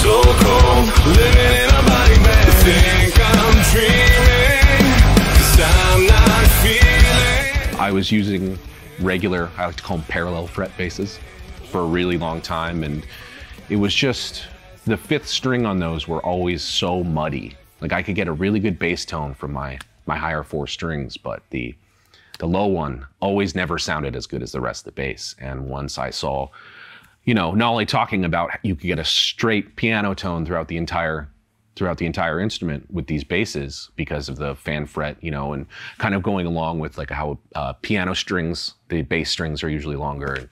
So cold, living in a body bag. Think I'm dreaming, 'cause I'm not feeling. I was using regular, I like to call them parallel fret basses, for a really long time, and it was just, the fifth string on those were always so muddy. Like I could get a really good bass tone from my higher four strings, but the low one always never sounded as good as the rest of the bass. And once I saw, you know, not only talking about you could get a straight piano tone throughout the entire instrument with these basses because of the fan fret, you know, and kind of going along with like how piano strings, the bass strings are usually longer,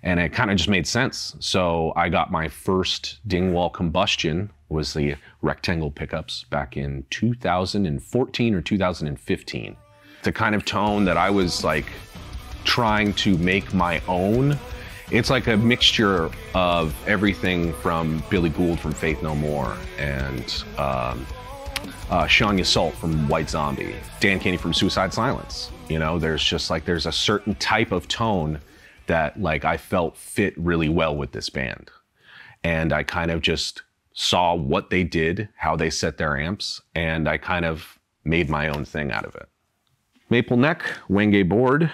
and it kind of just made sense. So I got my first Dingwall Combustion, was the rectangle pickups, back in 2014 or 2015. The kind of tone that I was like trying to make my own. It's like a mixture of everything from Billy Gould from Faith No More, and Shania Salt from White Zombie, Dan Caney from Suicide Silence. You know, there's just like, there's a certain type of tone that like I felt fit really well with this band. And I kind of just saw what they did, how they set their amps, and I kind of made my own thing out of it. Maple neck, Wenge board,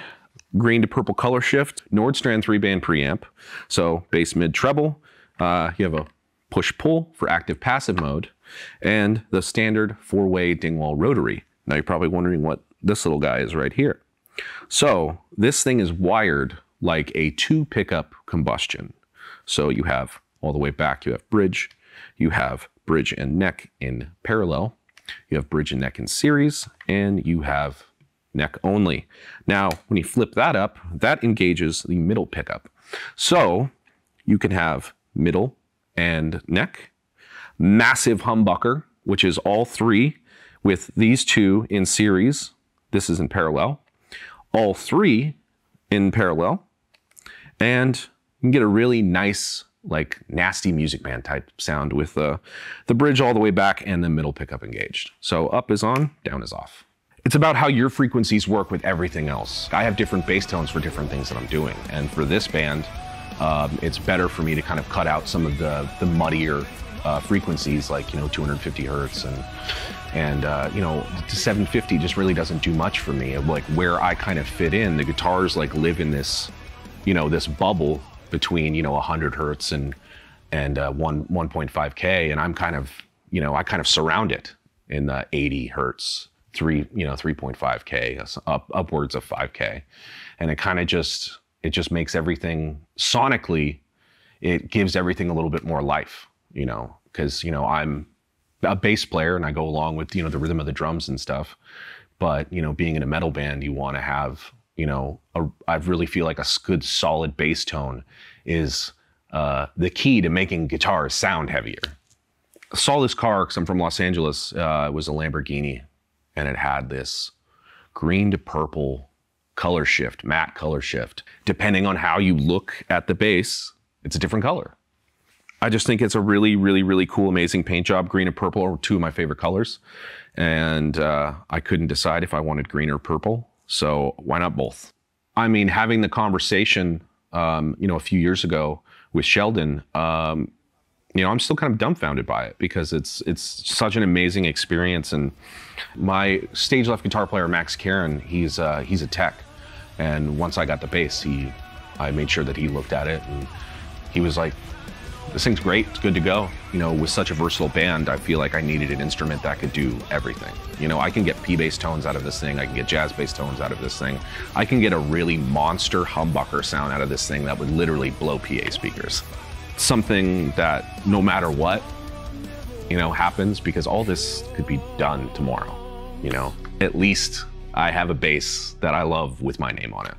green to purple color shift, Nordstrand 3-band preamp. So bass, mid, treble. You have a push-pull for active passive mode, and the standard 4-way Dingwall rotary. Now you're probably wondering what this little guy is right here. So this thing is wired like a 2-pickup Combustion. So you have all the way back, you have bridge, you have bridge and neck in parallel, you have bridge and neck in series, and you have neck only. Now, when you flip that up, that engages the middle pickup. So you can have middle and neck, massive humbucker, which is all three with these two in series. This is in parallel. All three in parallel. And you can get a really nice, like nasty music band type sound with the bridge all the way back and the middle pickup engaged. So up is on, down is off. It's about how your frequencies work with everything else. I have different bass tones for different things that I'm doing. And for this band, it's better for me to kind of cut out some of the muddier frequencies, like, you know, 250 hertz and you know, 750 just really doesn't do much for me. Like where I kind of fit in, the guitars like live in this, you know, this bubble between, you know, 100 hertz and 1.5K, and I'm kind of, you know, I kind of surround it in the 80 hertz, 3.5K, upwards of 5K, and it kind of just, it just makes everything sonically, it gives everything a little bit more life, you know, because, you know, I'm a bass player and I go along with, you know, the rhythm of the drums and stuff, but, you know, being in a metal band, you want to have, you know, I really feel like a good solid bass tone is the key to making guitars sound heavier. I saw this car, because I'm from Los Angeles, it was a Lamborghini, and it had this green to purple color shift, matte color shift. Depending on how you look at the bass, it's a different color. I just think it's a really, really, really cool, amazing paint job. Green and purple are two of my favorite colors. And I couldn't decide if I wanted green or purple. So why not both? I mean, having the conversation, you know, a few years ago with Sheldon, you know, I'm still kind of dumbfounded by it because it's such an amazing experience. And my stage left guitar player, Max Karen, he's a tech. And once I got the bass, I made sure that he looked at it and he was like, this thing's great, it's good to go. You know, with such a versatile band, I feel like I needed an instrument that could do everything. You know, I can get P bass tones out of this thing, I can get jazz bass tones out of this thing. I can get a really monster humbucker sound out of this thing that would literally blow PA speakers. Something that no matter what, you know, happens, because all this could be done tomorrow, you know. At least I have a bass that I love with my name on it.